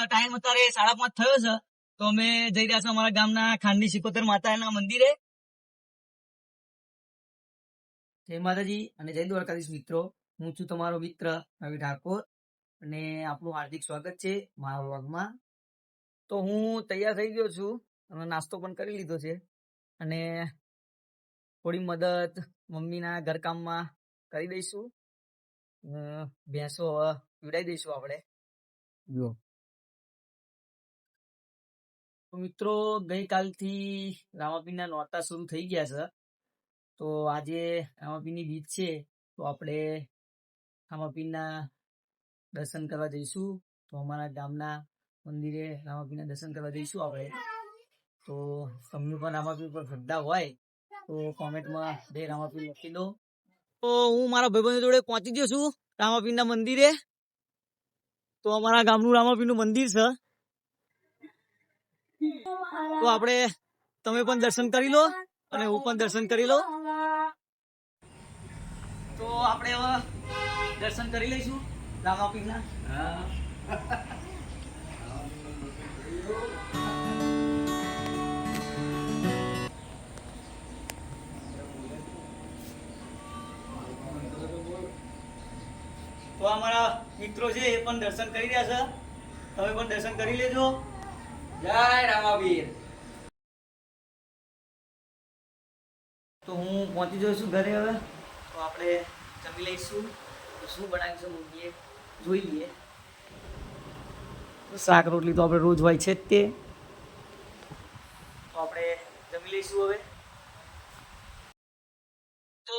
Time અત્યારે 5:30 થયો છે, તો અમે જઈ રહ્યા છીએ અમારા ગામના ખાંડની સિકોતર માતાના મંદિરે. જય માતાજી અને જય દ્વારકાધીશ મિત્રો. હું છું તમારો મિત્ર રવિ ઠાકોર અને આપનું હાર્દિક સ્વાગત છે મારા વ્લોગમાં. તો હું તૈયાર થઈ ગયો છું અને નાસ્તો પણ કરી લીધો છે અને થોડી મદદ મમ્મીના ઘરકામમાં કરી દઈશું. ભેંસો પીવડાવી દઈશું આપણે. જો તો મિત્રો, ગઈકાલથી રામાપીરના નોરતા શરૂ થઈ ગયા છે. તો આજે રામાપીરની બીજ છે, તો આપણે રામાપીરના દર્શન કરવા જઈશું. તો અમારા ગામના મંદિરે રામાપીરના દર્શન કરવા જઈશું આપણે. તો તમને પણ રામાપીર પર શ્રદ્ધા હોય તો કોમેન્ટમાં જય રામાપીર લખી દો. તો હું મારા ભાઈબંધો જોડે પહોંચી ગયો છું રામાપીરના મંદિરે. તો અમારા ગામનું રામાપીરનું મંદિર છે. તો આપણે તમે પણ દર્શન કરી લો અને હું પણ દર્શન કરી લો. તો આપણે હવે દર્શન કરી લઈશું રામાપીરના. તો અમારા મિત્રો છે એ પણ દર્શન કરી રહ્યા છે. તમે પણ દર્શન કરી લેજો. જય રામાપીર. તો હું પહોંચી જઉં છું ઘરે હવે. તો આપણે જમી લઈશું. તો શું બનાવીશું મમ્મીએ જોઈ લઈએ. શાક રોટલી તો આપણે રોજ હોય છે જ તે. તો આપણે જમી લઈશું હવે. તો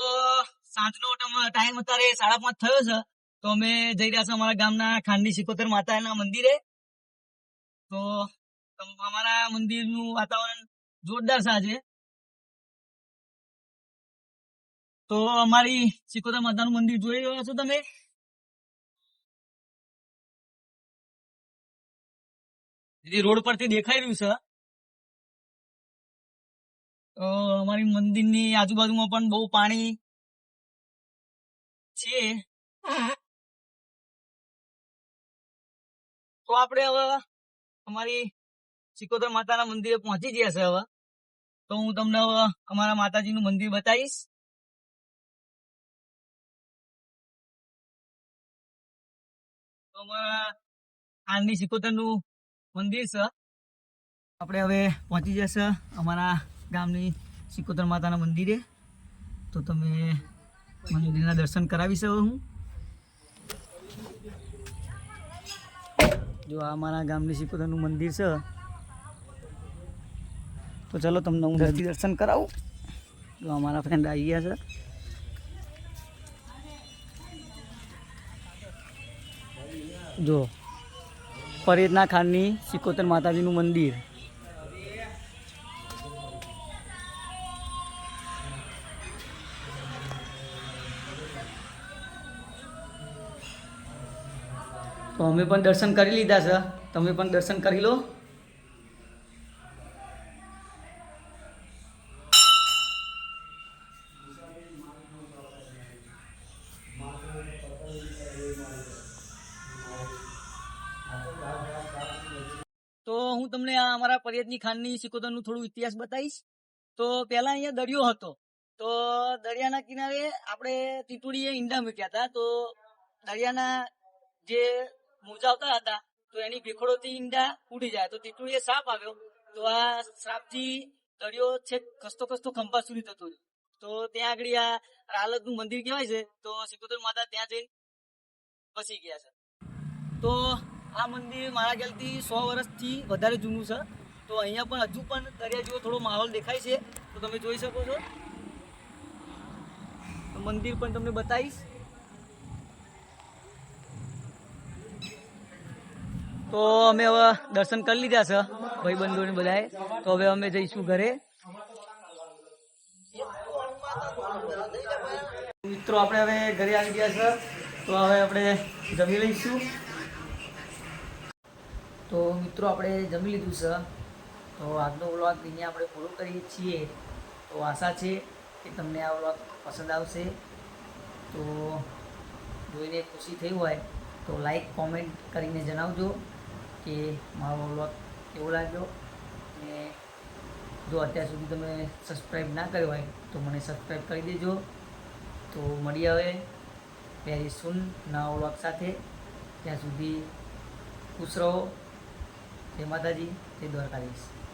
સાંજનો ટાઈમ અત્યારે 5:30 થયો છે, તો અમે જઈ રહ્યા છીએ અમારા ગામના ખાંડની સિકોતર માતાના મંદિરે. તો અમારા મંદિરનું વાતાવરણ જોરદાર છે આજે. તો અમારી સિકોતર માતાનું મંદિર જોઈ રહ્યા છો તમે. રોડ પરથી દેખાઈ રહ્યું છે. તો અમારી મંદિરની આજુબાજુમાં પણ બહુ પાણી છે. તો આપણે હવે અમારી સિકોતર માતાના મંદિરે પહોંચી ગયા છે હવે. તો હું તમને હવે અમારા માતાજીનું મંદિર બતાવીશ. તો અમારા ખાંડની સિકોતરનું મંદિર છે. આપણે હવે પહોંચી જશે અમારા ગામની સિકોતર માતાના મંદિરે. તો તમે મંદિરના દર્શન કરાવીશ હવે હું. જો આ અમારા ગામની સિકોતરનું મંદિર છે. તો ચલો તમને હું દર્શન કરાવું. જો અમારા ફ્રેન્ડ આવી ગયા છે. જો પરેદના ખાનની સિકોતર માતાજીનું મંદિર. તો અમે પણ દર્શન કરી લીધા છે. તમે પણ દર્શન કરી લો. તો હું તમને આ અમારા પરેદની ખાનની સિકોતરનું થોડું ઇતિહાસ બતાવીશ. તો પહેલા અહીંયા દરિયો હતો. તો દરિયાના કિનારે આપણે તીતુડીએ ઈંડા મૂક્યા હતા. તો દરિયાના જે મોજાવતા હતા તો એની ભેખડોથી ઈંડા ઉડી જાય. તો તીતુડીએ સાપ આવ્યો. તો આ શ્રાપથી દરિયો છે ખસતો ખસતો ખંભા સુધી થતો રહ્યો. તો ત્યાં આગળ આ રાલતનું મંદિર કહેવાય છે. તો સિકોતર માતા ત્યાં જઈને બસી ગયા છે. તો આ મંદિર મારા ખ્યાલથી 100 વર્ષથી વધારે જૂનું છે. તો અહીંયા પણ હજુ પણ દરિયા જેવો થોડો માહોલ દેખાય છે. તો તમે જોઈ શકો છો. તો મંદિર પણ તમને બતાવીશ. તો અમે હવે દર્શન કરી લીધા છે ભાઈબંધોને બધાએ. તો હવે અમે જઈશું ઘરે. મિત્રો આપણે હવે ઘરે આવી ગયા છે. તો હવે આપણે જમી લઈશું. તો મિત્રો આપણે જમી લીધું છે. તો આજનો વ્લોગ અહીંયા આપણે પૂરો કરીએ છીએ. તો આશા છે કે તમને આ વ્લોગ પસંદ આવશે. તો જોઈને ખુશી થઈ હોય તો લાઈક કોમેન્ટ કરીને જણાવજો. કે મારો વ્લોગ કેવો લાગ્યો. અને જો અત્યાર સુધી તમે સબસ્ક્રાઈબ ના કર્યો હોય તો મને સબસ્ક્રાઈબ કરી દેજો. તો મળીએ હવે વેરી સૂન નવા વ્લોગ સાથે. ત્યાં સુધી ખુશ રહો. જય માતાજી, જય દ્વારકાધીશ.